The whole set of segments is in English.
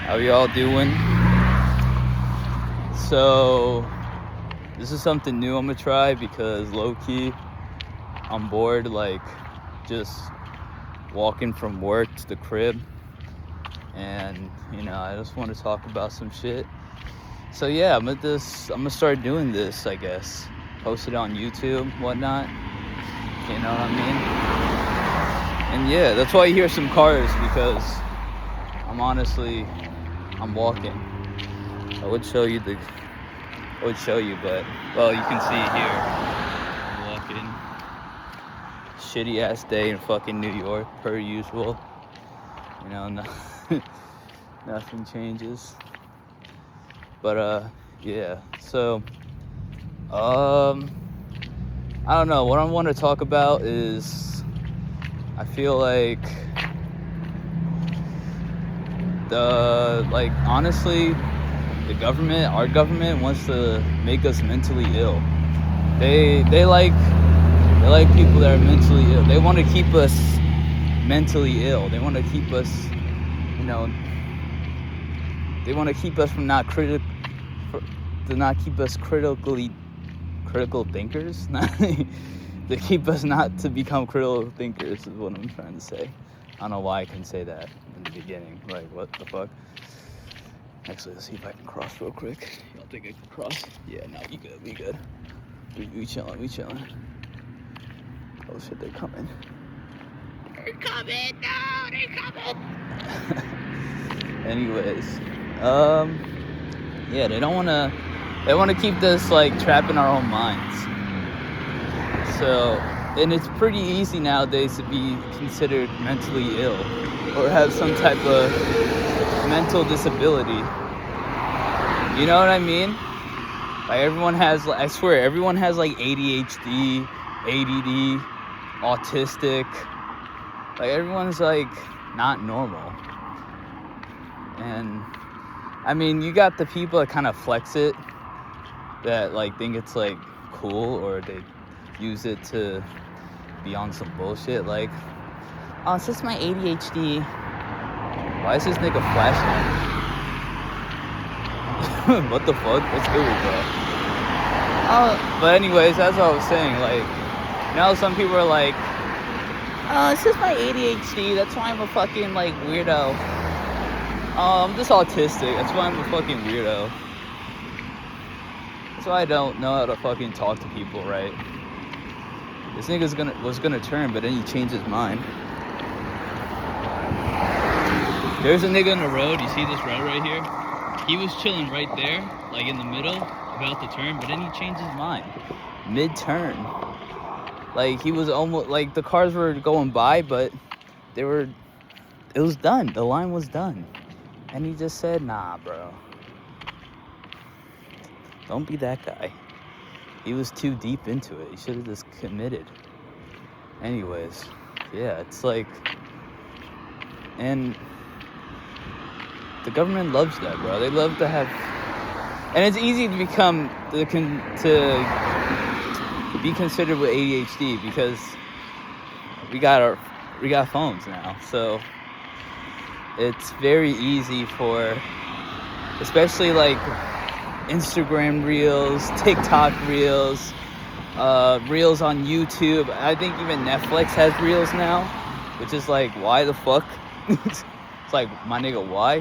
How y'all doing? So, this is something new I'm gonna try because low-key, I'm bored, like, just walking from work to the crib. And, I just want to talk about some shit. So, yeah, I'm gonna start doing this, I guess. Post it on YouTube, whatnot. You know what I mean? And, yeah, that's why you hear some cars, because I'm walking. I would show you, but, well, you can see here. I'm walking. Shitty ass day in fucking New York, per usual. No, nothing changes. But, yeah. So, I don't know. What I want to talk about is, I feel like, honestly, our government wants to make us mentally ill. They like people that are mentally ill. They want to keep us mentally ill. They want to keep us, they want to keep us from not critical thinkers. To keep us not to become critical thinkers is what I'm trying to say. I don't know why I couldn't say that in the beginning. Like, what the fuck? Actually, let's see if I can cross real quick. Y'all think I can cross? Yeah, no, we good. We chilling. Oh shit, they're coming. They're coming! No, they're coming! Anyways, yeah, they want to keep this, like, trapped in our own minds. So, and it's pretty easy nowadays to be considered mentally ill or have some type of mental disability. You know what I mean? Like, I swear, everyone has, like, ADHD, ADD, autistic. Like, everyone's, like, not normal. And, I mean, you got the people that kind of flex it, that, like, think it's, like, cool, or they use it to be on some bullshit, like, oh, it's just my ADHD. Why is this nigga flashing? What the fuck? What's good with that? But anyways, that's what I was saying. Like, some people are like, oh, it's just my ADHD. That's why I'm a fucking, like, weirdo. Oh, I'm just autistic. That's why I'm a fucking weirdo. That's why I don't know how to fucking talk to people, right? This nigga was gonna turn, but then he changed his mind. There's a nigga in the road. You see this road right here? He was chilling right there, like in the middle, about to turn, but then he changed his mind mid-turn. Like, he was almost, like, the cars were going by, but it was done. The line was done. And he just said, nah, bro. Don't be that guy. He was too deep into it. He should have just committed. Anyways, yeah, it's like, and the government loves that, bro. They love to have, and it's easy to be considered with ADHD because we got phones now, so it's very easy for, especially, like, Instagram Reels, TikTok Reels, Reels on YouTube. I think even Netflix has Reels now, which is like, why the fuck? It's like, my nigga, why?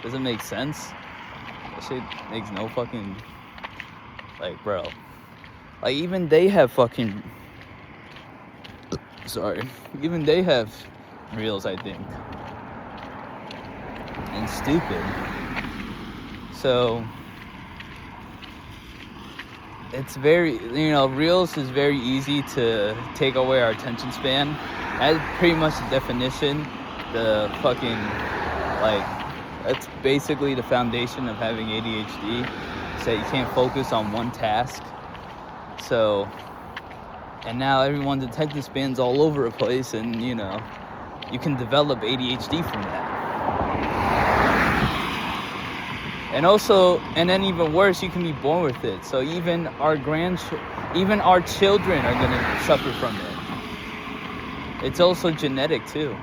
Doesn't make sense. That shit makes no fucking, like, bro. Like, even they have even they have Reels, I think. And stupid. So, it's very, Reels is very easy to take away our attention span. That's pretty much the definition. The fucking, like, that's basically the foundation of having ADHD. So you can't focus on one task. So, and now everyone's attention span's all over the place, and, you can develop ADHD from that. And also, and then even worse, you can be born with it. So even our children are gonna suffer from it. It's also genetic too.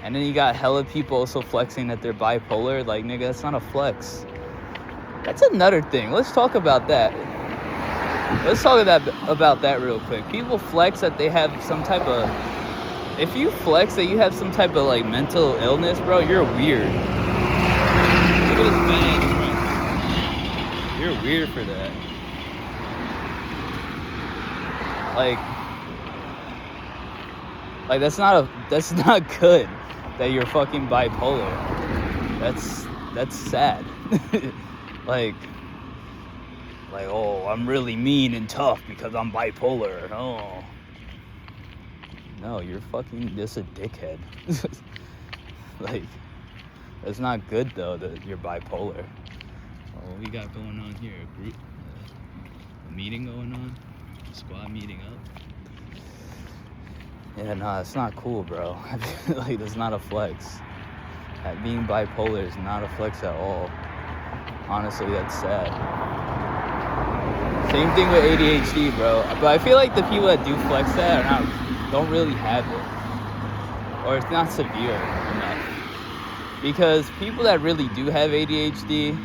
And then you got hella people also flexing that they're bipolar. Like, nigga, that's not a flex. That's another thing. Let's talk about that. Let's talk about that real quick. People flex that they have some type of... If you flex that you have some type of, like, mental illness, bro, you're weird. Look at his bangs, bro. You're weird for that. Like, that's not good that you're fucking bipolar. That's sad. like, oh, I'm really mean and tough because I'm bipolar. Oh. No, you're fucking just a dickhead. Like, that's not good, though, that you're bipolar. What we got going on here? A meeting going on? A squad meeting up? Yeah, no, it's not cool, bro. Like, that's not a flex. Being bipolar is not a flex at all. Honestly, that's sad. Same thing with ADHD, bro. But I feel like the people that do flex that don't really have it. Or it's not severe enough. Because people that really do have ADHD,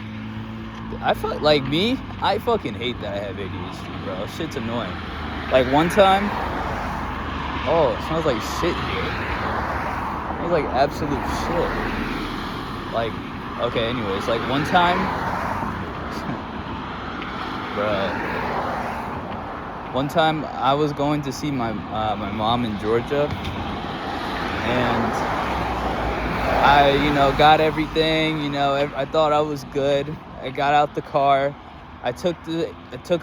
I fucking hate that I have ADHD, bro. Shit's annoying. Like, one time... Oh, it smells like shit here. It smells like absolute shit. Like, okay, anyways, like one time, bruh. One time I was going to see my mom in Georgia, and I, got everything, I thought I was good. I got out the car. I took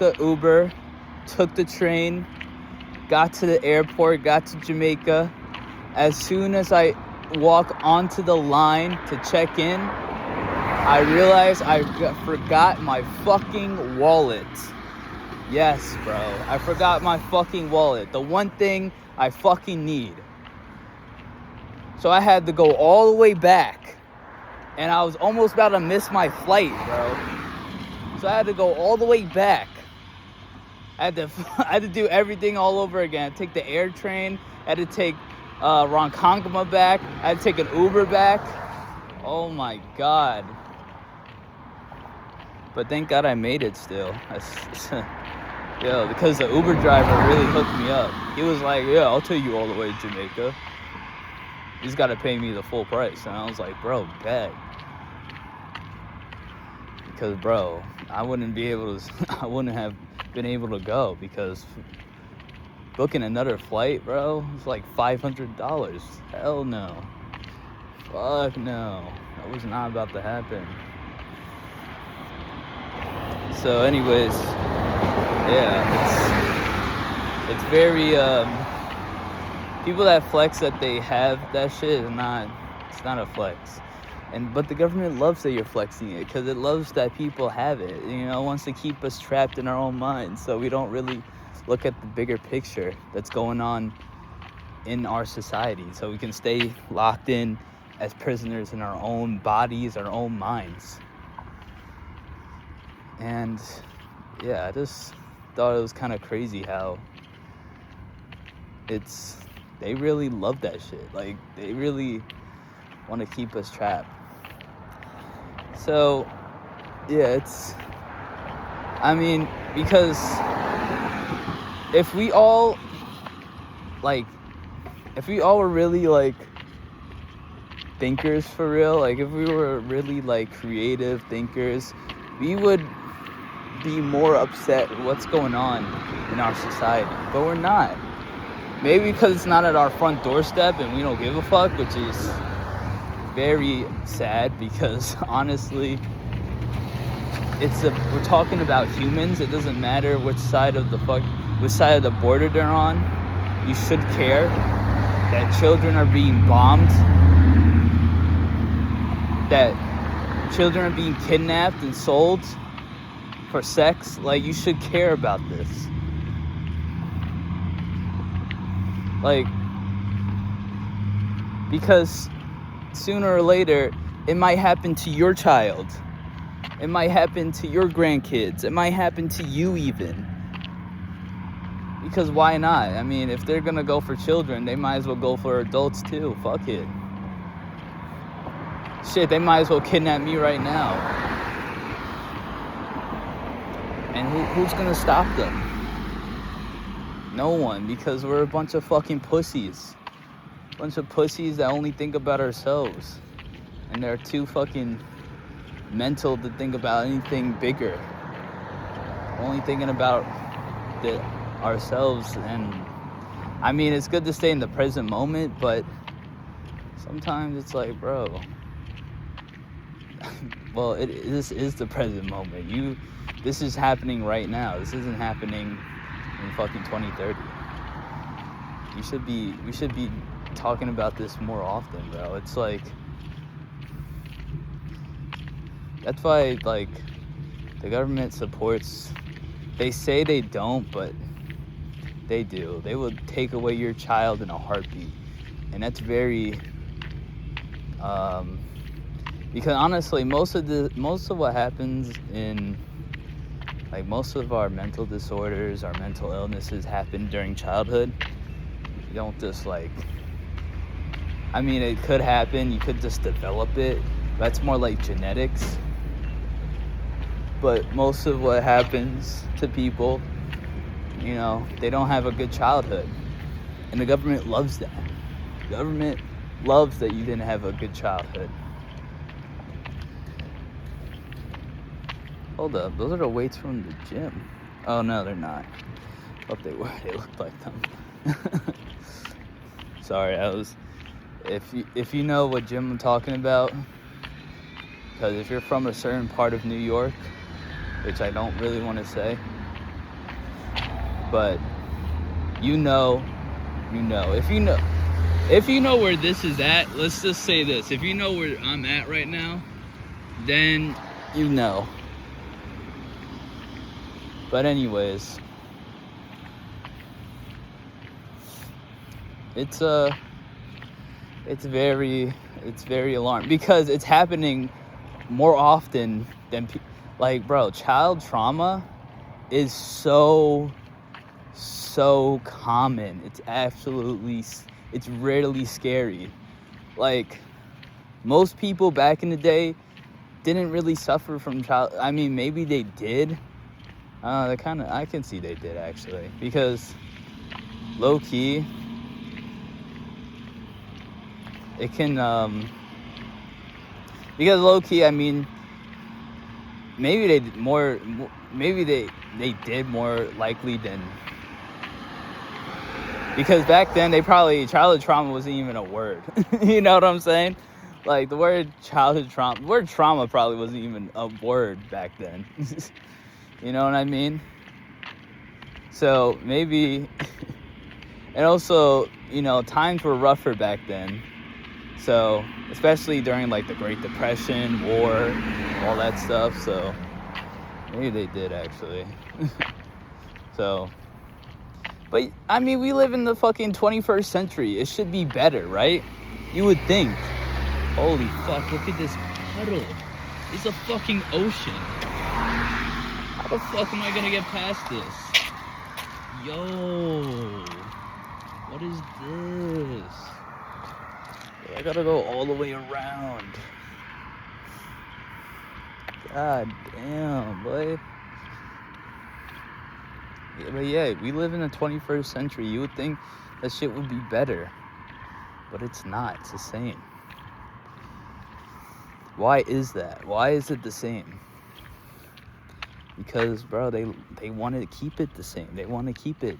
a Uber, took the train, got to the airport, got to Jamaica. As soon as I walk onto the line to check in, I realized I forgot my fucking wallet. Yes, bro. I forgot my fucking wallet. The one thing I fucking need. So I had to go all the way back. And I was almost about to miss my flight, bro. So I had to go all the way back. I had to do everything all over again. Take the air train. I had to take Ronkonkoma back. I had to take an Uber back. Oh my God. But thank God I made it still. Because the Uber driver really hooked me up. He was like, yeah, I'll take you all the way to Jamaica. He's got to pay me the full price. And I was like, bro, bet. Because, bro, I wouldn't have been able to go because booking another flight, bro, it's like $500. Hell no. Fuck no. That was not about to happen. So anyways, yeah, it's very people that flex that they have that shit it's not a flex. But the government loves that you're flexing it because it loves that people have it. Wants to keep us trapped in our own minds, so we don't really look at the bigger picture that's going on in our society. So we can stay locked in as prisoners in our own bodies, our own minds. And yeah, I just thought it was kind of crazy how they really love that shit. Like, they really want to keep us trapped. So, yeah, because if we all were really, like, thinkers for real, like, if we were really, like, creative thinkers, we would be more upset with what's going on in our society. But we're not. Maybe because it's not at our front doorstep and we don't give a fuck, which is very sad because honestly we're talking about humans. It doesn't matter which side of the border they're on. You should care that children are being bombed, that children are being kidnapped and sold for sex. Like, you should care about this. Like, because sooner or later, it might happen to your child. It might happen to your grandkids. It might happen to you even. Because why not? I mean, if they're gonna go for children, they might as well go for adults too. Fuck it. Shit, they might as well kidnap me right now. And who's gonna stop them? No one, because we're a bunch of fucking pussies. Bunch of pussies that only think about ourselves. And they're too fucking mental to think about anything bigger. Only thinking about ourselves. And I mean, it's good to stay in the present moment, but sometimes it's like, bro, well, this is the present moment. This is happening right now. This isn't happening in fucking 2030. We should be talking about this more often, bro. It's like, that's why, like, the government supports, they say they don't, but they do. They will take away your child in a heartbeat. And that's very, because honestly, most of what happens in, like, most of our mental disorders, our mental illnesses happen during childhood. You don't just, like, I mean, it could happen. You could just develop it. That's more like genetics. But most of what happens to people, you know, they don't have a good childhood. And the government loves that. The government loves that you didn't have a good childhood. Hold up, those are the weights from the gym. Oh no, they're not. I thought they were. They looked like them. Sorry, if you know what gym I'm talking about, because if you're from a certain part of New York, which I don't really want to say, but you know, if you know where this is at, let's just say this. If you know where I'm at right now, then you know. But anyways, it's very alarming because it's happening more often than like, bro, child trauma is so common. It's rarely scary. Like, most people back in the day didn't really suffer from I mean, maybe they did. I can see they did, actually, because low key it can, because low key, I mean, maybe they did more likely than, because back then childhood trauma wasn't even a word. You know what I'm saying? Like, the word trauma probably wasn't even a word back then. You know what I mean? So maybe, and also, you know, times were rougher back then. So, especially during, like, the Great Depression, war, all that stuff. So, maybe they did, actually. So, but, I mean, we live in the fucking 21st century. It should be better, right? You would think. Holy fuck, look at this puddle. It's a fucking ocean. How the fuck am I gonna get past this? Yo, what is this? I gotta go all the way around. God damn, boy. Yeah, but yeah, we live in the 21st century. You would think that shit would be better. But it's not. It's the same. Why is that? Why is it the same? Because, bro, they want to keep it the same. They want to keep it.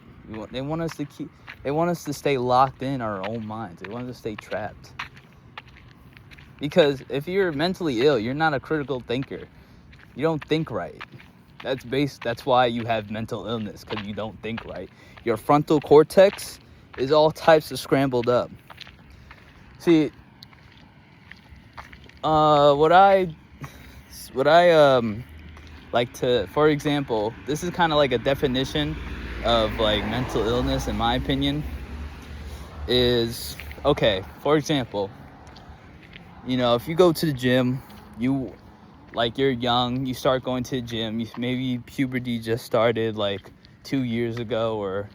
They want us to stay locked in our own minds. They want us to stay trapped. Because if you're mentally ill, you're not a critical thinker. You don't think right. That's why you have mental illness, because you don't think right. Your frontal cortex is all types of scrambled up. See, what I like to, for example, this is kind of like a definition of, like, mental illness, in my opinion, is, okay, for example, you know, if you go to the gym, you're young, you start going to the gym, maybe puberty just started, like, 2 years ago, or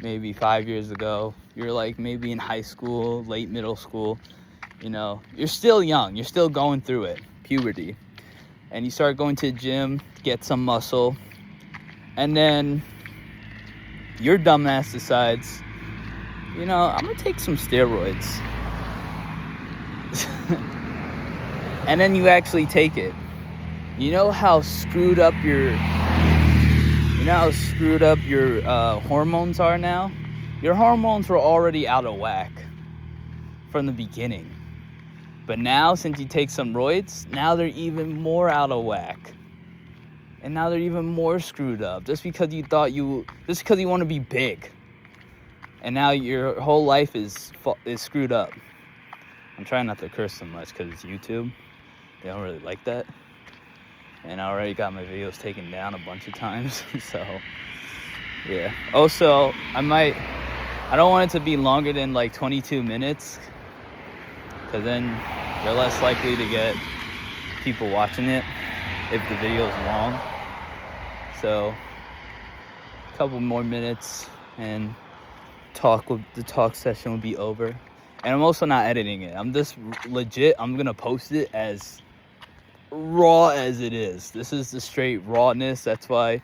maybe 5 years ago, you're, like, maybe in high school, late middle school, you know, you're still young, you're still going through it, puberty, and you start going to the gym, get some muscle, and then your dumbass decides, you know, I'm gonna take some steroids. And then you actually take it. You know how screwed up your hormones are now? Your hormones were already out of whack from the beginning. But now, since you take some roids, now they're even more out of whack. And now they're even more screwed up. Just because you want to be big. And now your whole life is screwed up. I'm trying not to curse so much because it's YouTube. They don't really like that. And I already got my videos taken down a bunch of times. So, yeah. Also, I don't want it to be longer than like 22 minutes. Because then you're less likely to get people watching it if the video is long. So, a couple more minutes and the talk session will be over. And I'm also not editing it. I'm just legit. I'm going to post it as raw as it is. This is the straight rawness. That's why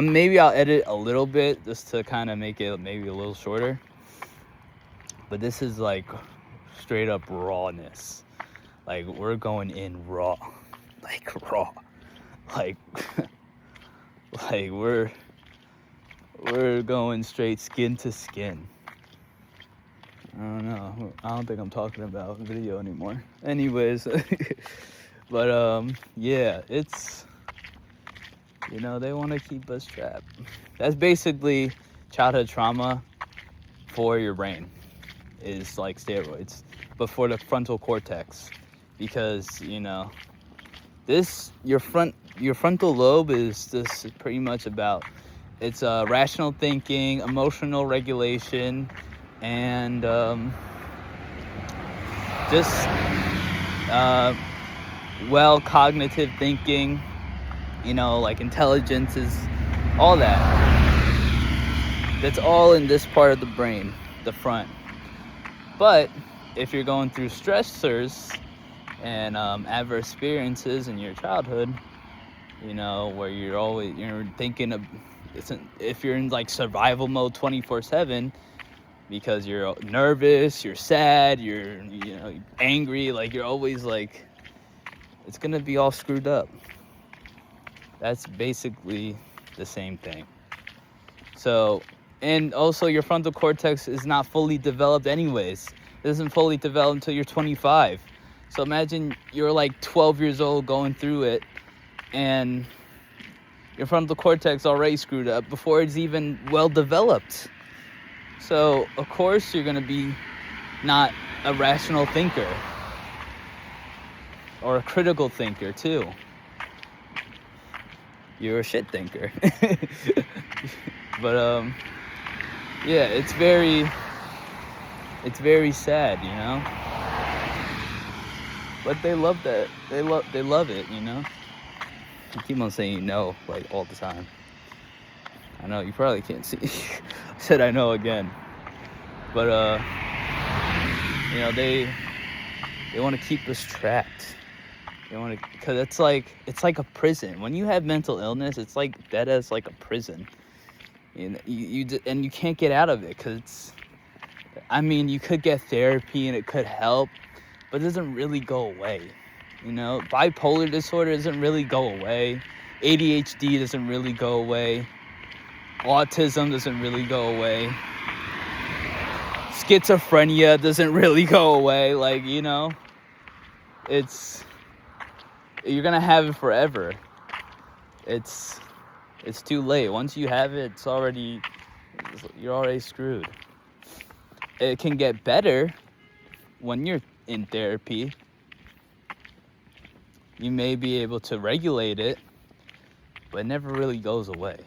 maybe I'll edit a little bit just to kind of make it maybe a little shorter. But this is like straight up rawness. Like we're going in raw. Like raw. Like like we're going straight skin to skin. I don't know. I don't think I'm talking about video anymore. Anyways, but yeah, it's, you know, they want to keep us trapped. That's basically childhood trauma for your brain, is like steroids, but for the frontal cortex, because, you know, your frontal lobe is just pretty much about, it's rational thinking, emotional regulation, and just cognitive thinking, you know, like intelligence is all that. That's all in this part of the brain, the front. But if you're going through stressors and adverse experiences in your childhood, you know, where you're thinking of, if you're in like survival mode 24/7, because you're nervous, you're sad, you're, you know, angry, like you're always like, it's gonna be all screwed up. That's basically the same thing. So, and also your frontal cortex is not fully developed anyways. It isn't fully developed until you're 25. So imagine you're like 12 years old going through it, and your frontal cortex already screwed up before it's even well developed. So, of course, you're going to be not a rational thinker. Or a critical thinker, too. You're a shit thinker. But, yeah, it's very sad, you know? But they love that. They love it, you know? I keep on saying no, like, all the time. I know, you probably can't see. I said I know again. But, you know, they want to keep us trapped. They want to, because it's like a prison. When you have mental illness, it's like dead as like a prison. And you can't get out of it, because I mean, you could get therapy and it could help, but it doesn't really go away. You know, bipolar disorder doesn't really go away. ADHD doesn't really go away. Autism doesn't really go away. Schizophrenia doesn't really go away. Like, you know, you're gonna have it forever. It's too late. Once you have it, you're already screwed. It can get better when you're in therapy. You may be able to regulate it, but it never really goes away.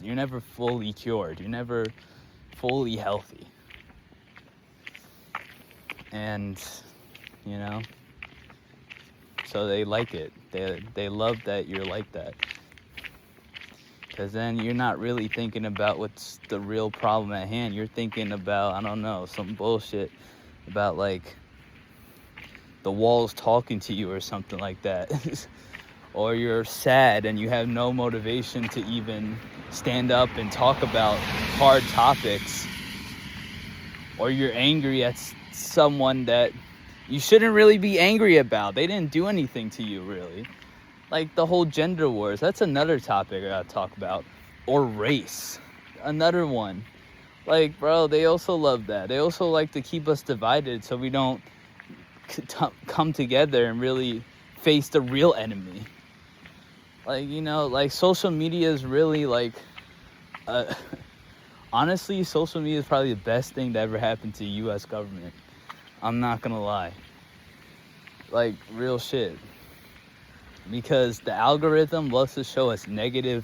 You're never fully cured. You're never fully healthy. And, you know, so they like it. They love that you're like that. Because then you're not really thinking about what's the real problem at hand. You're thinking about, I don't know, some bullshit about, like, the wall's talking to you or something like that. Or you're sad and you have no motivation to even stand up and talk about hard topics. Or you're angry at someone that you shouldn't really be angry about. They didn't do anything to you, really. Like the whole gender wars, that's another topic I gotta talk about. Or race, another one. Like, bro, they also love that. They also like to keep us divided so we don't come together and really face the real enemy. Like, you know, like social media is really like, honestly, social media is probably the best thing that ever happened to the U.S. government. I'm not gonna lie. Like, real shit. Because the algorithm loves to show us negative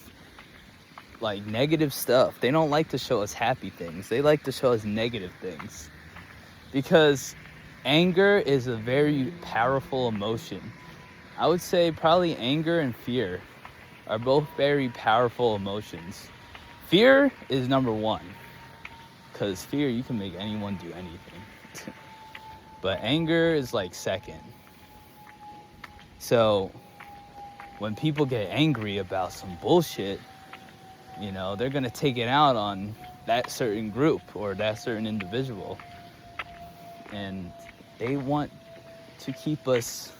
stuff. They don't like to show us happy things. They like to show us negative things. Because anger is a very powerful emotion. I would say probably anger and fear are both very powerful emotions. Fear is number one. Because fear, you can make anyone do anything. But anger is like second. So when people get angry about some bullshit, you know, they're gonna take it out on that certain group or that certain individual. And they want to keep us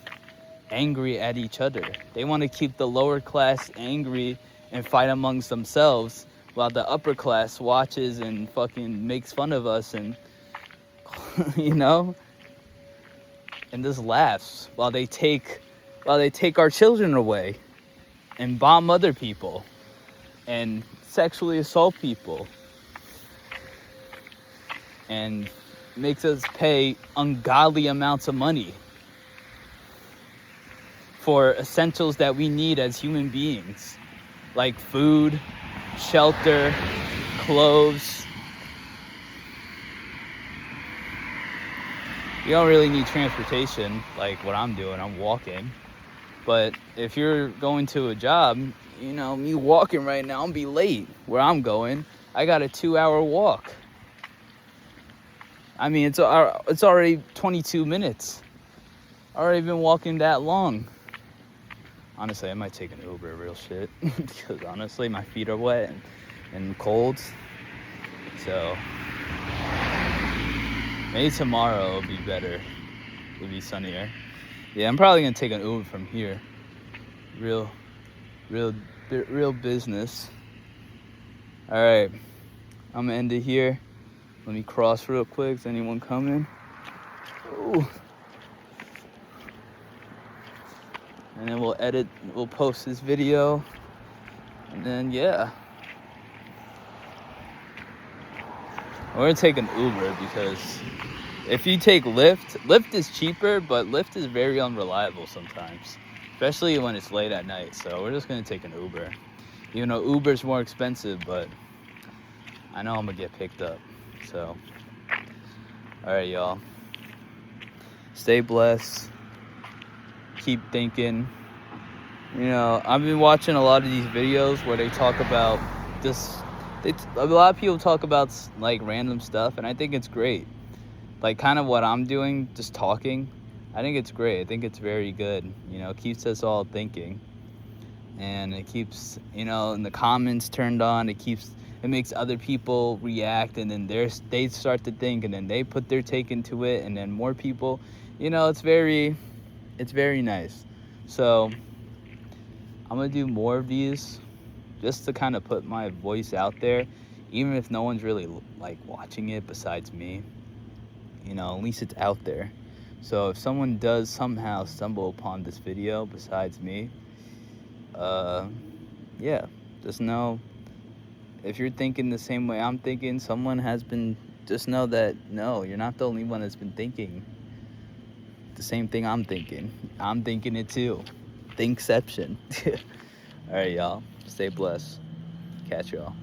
angry at each other. They want to keep the lower class angry and fight amongst themselves while the upper class watches and fucking makes fun of us and, you know, and just laughs while they take our children away and bomb other people and sexually assault people and makes us pay ungodly amounts of money for essentials that we need as human beings, like food, shelter, clothes. You don't really need transportation like what I'm doing. I'm walking. But if you're going to a job, you know, me walking right now, I'm be late where I'm going. I got a 2-hour walk. I mean, it's already 22 minutes. I already been walking that long. Honestly, I might take an Uber, real shit. Because honestly, my feet are wet and cold. So maybe tomorrow will be better. It'll be sunnier. Yeah, I'm probably gonna take an Uber from here. Real business. All right, I'm gonna end it here. Let me cross real quick. Is anyone coming? Ooh. And then we'll post this video. And then, yeah. We're gonna take an Uber because if you take Lyft is cheaper, but Lyft is very unreliable sometimes. Especially when it's late at night. So we're just gonna take an Uber. Even though Uber's more expensive, but I know I'm gonna get picked up. So, alright, y'all. Stay blessed. Keep thinking. You know, I've been watching a lot of these videos where they talk about just a lot of people talk about like random stuff, and I think it's great. Like kind of what I'm doing, just talking. I think it's great. I think it's very good. You know, it keeps us all thinking, and it keeps, you know, in the comments turned on. It makes other people react, and then they start to think, and then they put their take into it, and then more people. You know, it's very nice. So I'm gonna do more of these just to kind of put my voice out there, even if no one's really like watching it besides me. You know, at least it's out there. So if someone does somehow stumble upon this video besides me, yeah, just know if you're thinking the same way I'm thinking, someone has been, just know that no, you're not the only one that's been thinking the same thing I'm thinking. I'm thinking it too. Thinkception. All right, y'all. Stay blessed. Catch y'all.